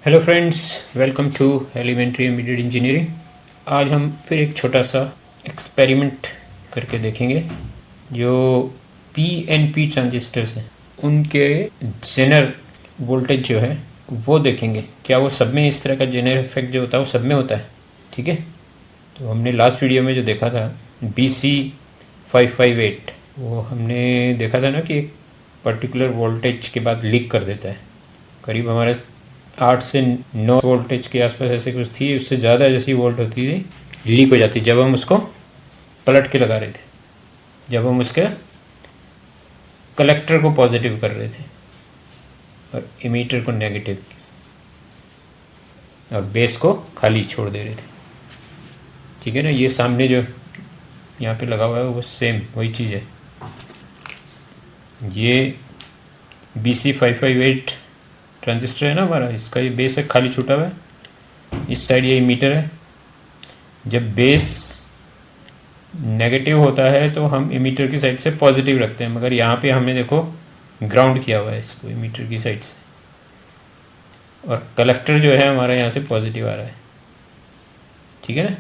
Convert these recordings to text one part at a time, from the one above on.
Hello friends, welcome to elementary embedded engineering. आज हम फिर एक छोटा सा एक्सपेरिमेंट करके देखेंगे। जो पीएनपी ट्रांजिस्टर्स हैं उनके जेनर वोल्टेज जो है वो देखेंगे। क्या वो सब में इस तरह का जेनर इफेक्ट जो होता है वो सब में होता है? ठीक है। तो हमने लास्ट वीडियो में जो देखा था BC558, वो हमने देखा था ना कि एक पर्टिकुलर वोल्टेज के बाद लीक कर देता है। करीब हमारे 8 से 9 वोल्टेज के आसपास ऐसे कुछ थी, उससे ज़्यादा जैसी वोल्ट होती थी लीक हो जाती जब हम उसको पलट के लगा रहे थे, जब हम उसके कलेक्टर को पॉजिटिव कर रहे थे और इमीटर को नेगेटिव और बेस को खाली छोड़ दे रहे थे। ठीक है ना। ये सामने जो यहाँ पे लगा हुआ है वो सेम वही चीज़ है। ये BC558 ट्रांजिस्टर है ना हमारा, इसका ये बेस है खाली छूटा हुआ है। इस साइड ये इमीटर है। जब बेस नेगेटिव होता है तो हम इमीटर की साइड से पॉजिटिव रखते हैं, मगर यहाँ पे हमने देखो ग्राउंड किया हुआ है इसको इमीटर की साइड से, और कलेक्टर जो है हमारा यहाँ से पॉजिटिव आ रहा है। ठीक है ना।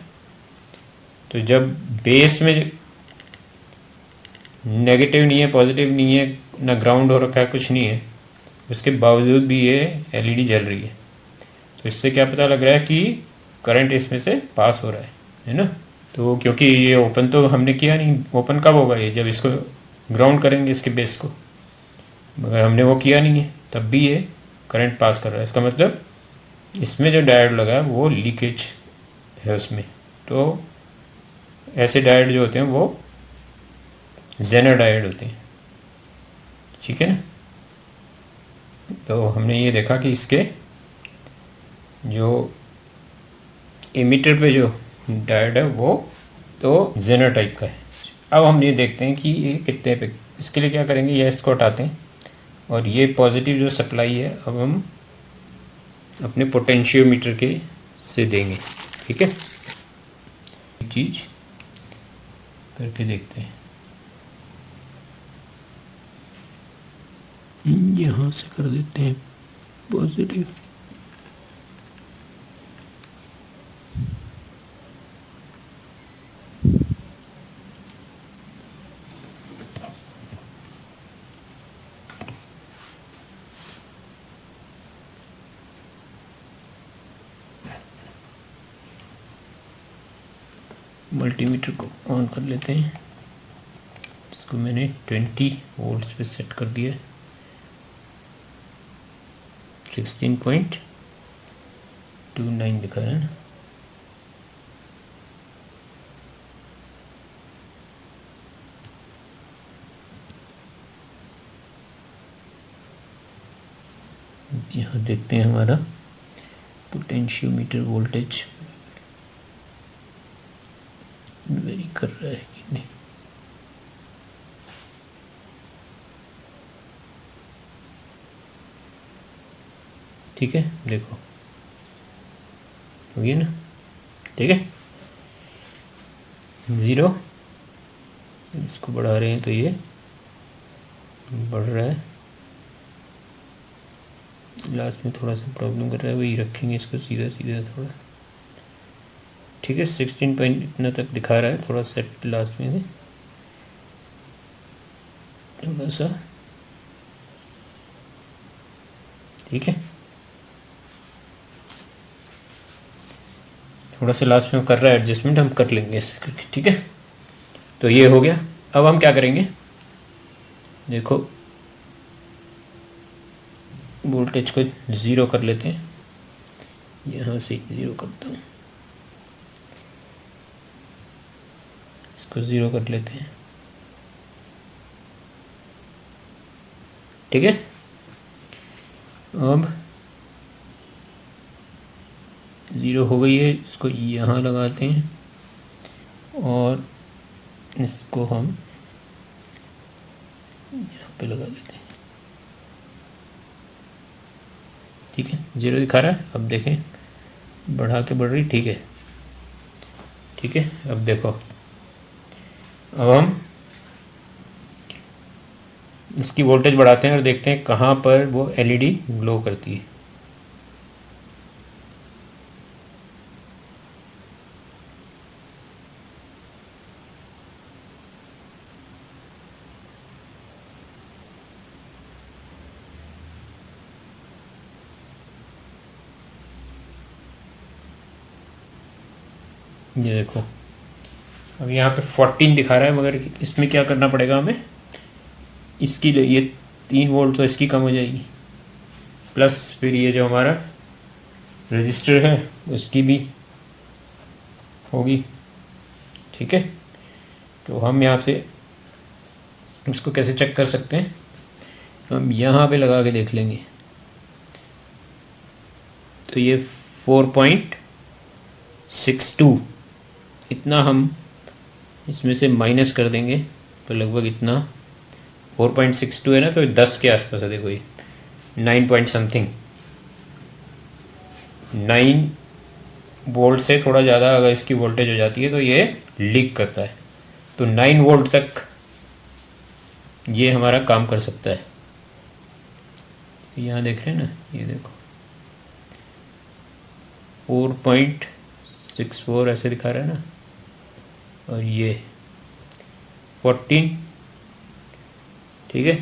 तो जब बेस में नेगेटिव नहीं है, पॉजिटिव नहीं है, ना ग्राउंड हो रखा है, कुछ नहीं है, उसके बावजूद भी ये एलईडी जल रही है। तो इससे क्या पता लग रहा है कि करंट इसमें से पास हो रहा है ना। तो क्योंकि ये ओपन तो हमने किया नहीं, ओपन कब होगा ये जब इसको ग्राउंड करेंगे इसके बेस को, मगर हमने वो किया नहीं है, तब भी ये करंट पास कर रहा है। इसका मतलब इसमें जो डायोड लगा है वो लीकेज है उसमें। तो ऐसे डायोड जो होते हैं वो जेनर डायोड होते हैं। ठीक है ना। तो हमने ये देखा कि इसके जो इमीटर पे जो डायोड है वो तो जेनर टाइप का है। अब हम ये देखते हैं कि ये कितने पे। इसके लिए क्या करेंगे, ये इसको हटाते हैं और ये पॉजिटिव जो सप्लाई है अब हम अपने पोटेंशियोमीटर के से देंगे। ठीक है। चीज करके देखते हैं। यहाँ से कर देते हैं पॉजिटिव। मल्टीमीटर को ऑन कर लेते हैं। इसको मैंने 20 वोल्ट्स पे सेट कर दिया है। 16.29 दिखा रहा है ना। यहाँ देखते हैं हमारा पोटेंशियोमीटर वोल्टेज वेरी कर रहा है कि नहीं। ठीक है, देखो हो गया ना। ठीक है, 0। इसको बढ़ा रहे हैं तो ये बढ़ रहा है। लास्ट में थोड़ा सा प्रॉब्लम कर रहा है, वही रखेंगे इसको सीधा सीधा थोड़ा। ठीक है, 16 पॉइंट इतना तक दिखा रहा है। थोड़ा सेट लास्ट में से थोड़ा सा। ठीक है, थोड़ा सा लास्ट में कर रहा है एडजस्टमेंट, हम कर लेंगे इससे करके। ठीक है, तो ये हो गया। अब हम क्या करेंगे, देखो वोल्टेज को 0 कर लेते हैं। यहाँ से 0 करता हूँ, इसको 0 कर लेते हैं। ठीक है, अब 0 हो गई है। इसको यहाँ लगाते हैं और इसको हम यहाँ पे लगा देते हैं। ठीक है, 0 दिखा रहा है। अब देखें, बढ़ा के बढ़ रही। ठीक है, ठीक है। अब देखो, अब हम इसकी वोल्टेज बढ़ाते हैं और देखते हैं कहाँ पर वो एलईडी ग्लो करती है। ये देखो अब यहाँ पे 14 दिखा रहा है, मगर इसमें क्या करना पड़ेगा हमें, इसकी ये 3 वोल्ट तो इसकी कम हो जाएगी, प्लस फिर ये जो हमारा रजिस्टर है उसकी भी होगी। ठीक है, तो हम यहाँ से उसको कैसे चेक कर सकते हैं, तो हम यहाँ पे लगा के देख लेंगे। तो ये 4.62 इतना हम इसमें से माइनस कर देंगे, तो लगभग इतना 4.62 है ना, तो 10 के आसपास है। देखो ये 9 पॉइंट समथिंग, 9 वोल्ट से थोड़ा ज़्यादा अगर इसकी वोल्टेज हो जाती है तो ये लीक करता है। तो 9 वोल्ट तक ये हमारा काम कर सकता है। यहाँ देख रहे हैं ना, ये देखो 4.64 ऐसे दिखा रहा है ना, और ये 14। ठीक है,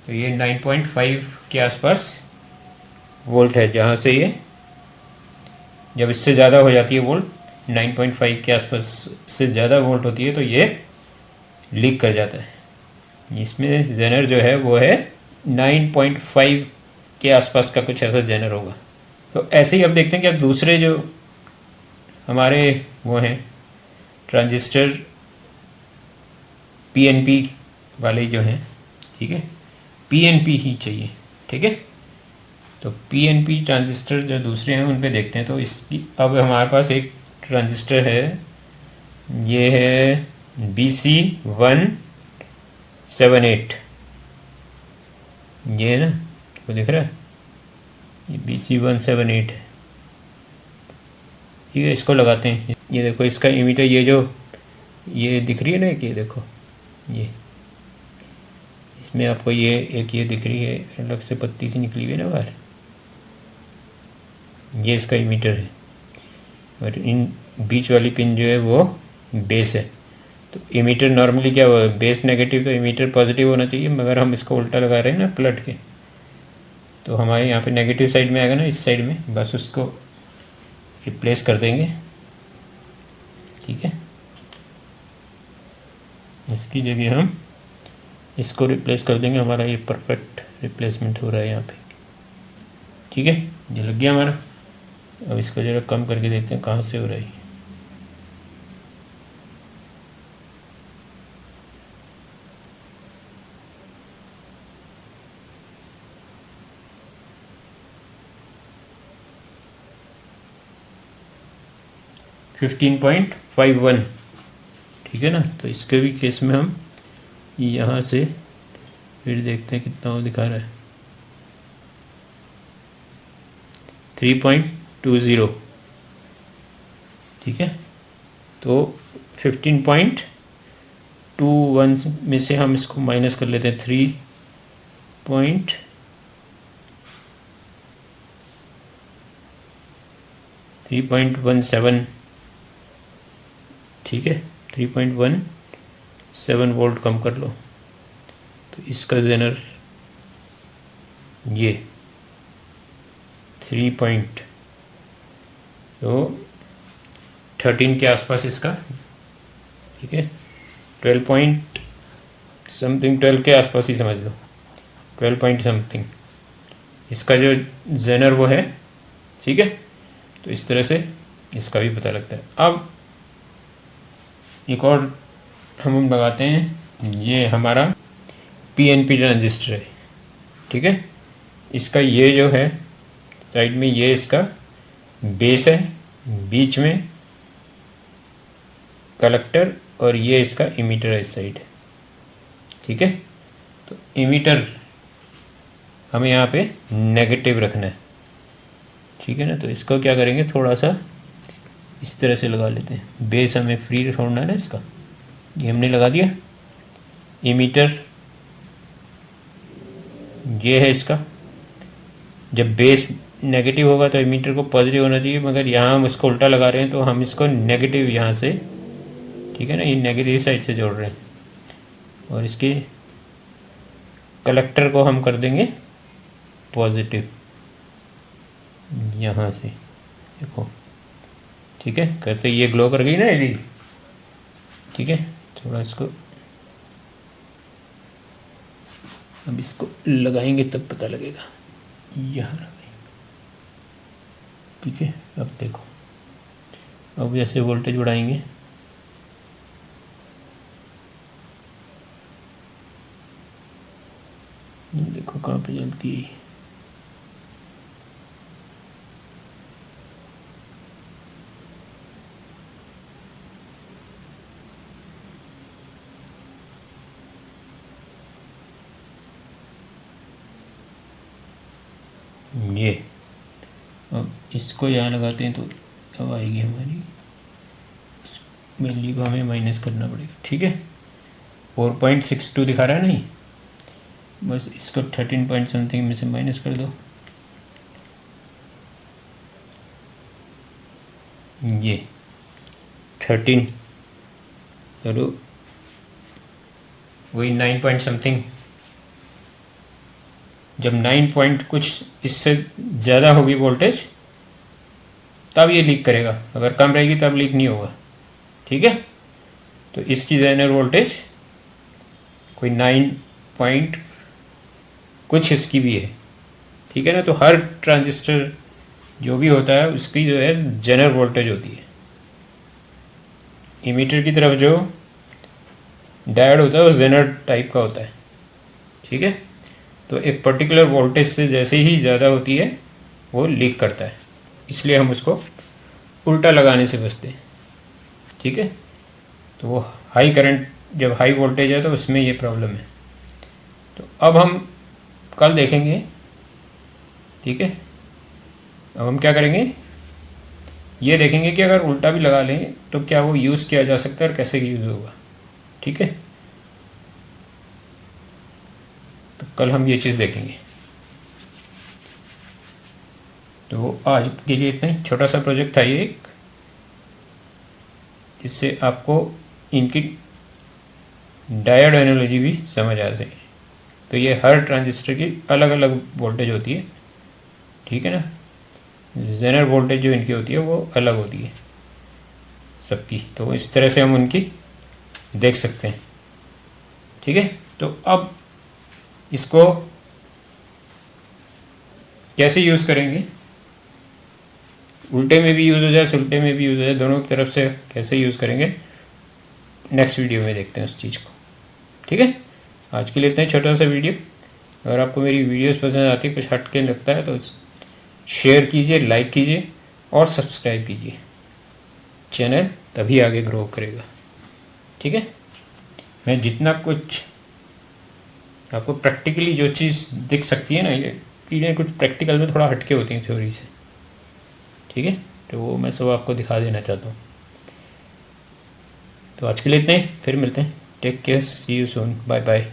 तो ये 9.5 के आसपास वोल्ट है, जहाँ से ये जब इससे ज़्यादा हो जाती है वोल्ट, 9.5 के आसपास से ज़्यादा वोल्ट होती है तो ये लीक कर जाता है। इसमें जेनर जो है वो है 9.5 के आसपास का कुछ ऐसा जेनर होगा। तो ऐसे ही अब देखते हैं कि अब दूसरे जो हमारे वो हैं ट्रांजिस्टर पीएनपी वाले जो हैं, ठीक है, पीएनपी ही चाहिए। ठीक है, तो पीएनपी ट्रांजिस्टर जो दूसरे हैं उन पे देखते हैं। तो इसकी अब हमारे पास एक ट्रांजिस्टर है, ये है BC178, ये है ना, वो दिख रहा है, ये BC178 है। ठीक है, इसको लगाते हैं। ये देखो इसका इमीटर, ये जो ये दिख रही है ना, कि ये देखो ये इसमें आपको ये एक ये दिख रही है अलग से पत्ती सी निकली हुई है ना बाहर, ये इसका इमीटर है, और इन बीच वाली पिन जो है वो बेस है। तो इमीटर नॉर्मली क्या हुआ, बेस नेगेटिव तो इमीटर पॉजिटिव होना चाहिए, मगर हम इसको उल्टा लगा रहे हैं ना पलट के, तो हमारे यहाँ पे नेगेटिव साइड में आएगा ना, इस साइड में, बस उसको रिप्लेस कर देंगे। ठीक है, इसकी जगह हम इसको रिप्लेस कर देंगे, हमारा ये परफेक्ट रिप्लेसमेंट हो रहा है यहाँ पे। ठीक है, ये लग गया हमारा। अब इसको जरा कम करके देखते हैं कहाँ से हो रहा है। $15.51। ठीक है ना, तो इसके भी केस में हम यहाँ से फिर देखते हैं कितना वो दिखा रहा है, 3.20। ठीक है, तो 15.21 में से हम इसको माइनस कर लेते हैं 3.17। ठीक है, 3.17 वोल्ट कम कर लो, तो इसका जेनर ये 13 के आसपास इसका। ठीक है, 12 पॉइंट समथिंग, 12 के आसपास ही समझ लो, 12 पॉइंट समथिंग इसका जो जेनर वो है। ठीक है, तो इस तरह से इसका भी पता लगता है। अब एक और हम लगाते हैं, ये हमारा पीएनपी ट्रांजिस्टर है। ठीक है, इसका ये जो है साइड में, ये इसका बेस है, बीच में कलेक्टर, और ये इसका इमीटर है इस साइड। ठीक है, तो इमीटर हमें यहाँ पे नेगेटिव रखना है। ठीक है ना, तो इसको क्या करेंगे, थोड़ा सा इस तरह से लगा लेते हैं। बेस हमें फ्री छोड़ना है ना इसका, ये हमने लगा दिया। इमीटर ये है इसका, जब बेस नेगेटिव होगा तो इमीटर को पॉजिटिव होना चाहिए, मगर यहाँ हम इसको उल्टा लगा रहे हैं, तो हम इसको नेगेटिव यहाँ से, ठीक है ना, ये नेगेटिव साइड से जोड़ रहे हैं, और इसके कलेक्टर को हम कर देंगे पॉजिटिव यहाँ से। देखो, ठीक है, कहते ये ग्लो कर गई ना एलईडी। ठीक है, थोड़ा इसको अब इसको लगाएंगे तब पता लगेगा। यहाँ लगाएंगे। ठीक है, अब देखो, अब जैसे वोल्टेज बढ़ाएंगे देखो कहाँ पे जलती है। ये अब इसको यहाँ लगाते हैं तो अब आएगी हमारी वैल्यू को हमें माइनस करना पड़ेगा। ठीक है, 4.62 दिखा रहा है नहीं, बस इसको 13 पॉइंट समथिंग में से माइनस कर दो। ये 13 चलो वही 9 पॉइंट समथिंग। जब 9 पॉइंट कुछ इससे ज़्यादा होगी वोल्टेज तब ये लीक करेगा, अगर कम रहेगी तब लीक नहीं होगा। ठीक है, तो इसकी जेनर वोल्टेज कोई 9 पॉइंट कुछ इसकी भी है। ठीक है ना, तो हर ट्रांजिस्टर जो भी होता है उसकी जो है जेनर वोल्टेज होती है। इमीटर की तरफ जो डायोड होता है वो जेनर टाइप का होता है। ठीक है, तो एक पर्टिकुलर वोल्टेज से जैसे ही ज़्यादा होती है वो लीक करता है, इसलिए हम उसको उल्टा लगाने से बचते हैं। ठीक है, तो वो हाई करंट जब हाई वोल्टेज है तो उसमें ये प्रॉब्लम है। तो अब हम कल देखेंगे। ठीक है, अब हम क्या करेंगे, ये देखेंगे कि अगर उल्टा भी लगा लें तो क्या वो यूज़ किया जा सकता है और कैसे यूज़ होगा। ठीक है, तो कल हम ये चीज़ देखेंगे। तो आज के लिए इतना ही छोटा सा प्रोजेक्ट था ये एक, इससे आपको इनकी डायोड एनालॉजी भी समझ आ सके। तो ये हर ट्रांजिस्टर की अलग अलग वोल्टेज होती है। ठीक है ना, जेनर वोल्टेज जो इनकी होती है वो अलग होती है सबकी, तो इस तरह से हम उनकी देख सकते हैं। ठीक है, तो अब इसको कैसे यूज़ करेंगे, उल्टे में भी यूज़ हो जाए सुलटे में भी यूज़ हो जाए, दोनों तरफ से कैसे यूज़ करेंगे नेक्स्ट वीडियो में देखते हैं उस चीज़ को। ठीक है, आज के लिए इतना ही छोटा सा वीडियो। अगर आपको मेरी वीडियोस पसंद आती है, कुछ हट के लगता है तो शेयर कीजिए, लाइक कीजिए और सब्सक्राइब कीजिए चैनल, तभी आगे ग्रो करेगा। ठीक है, मैं जितना कुछ आपको प्रैक्टिकली जो चीज़ दिख सकती है ना, ये चीज़ें कुछ प्रैक्टिकल में थोड़ा हटके होती हैं थ्योरी से। ठीक है, तो वो मैं सब आपको दिखा देना चाहता हूँ। तो आज के लिए इतना ही, फिर मिलते हैं। Take care, see you soon, bye bye.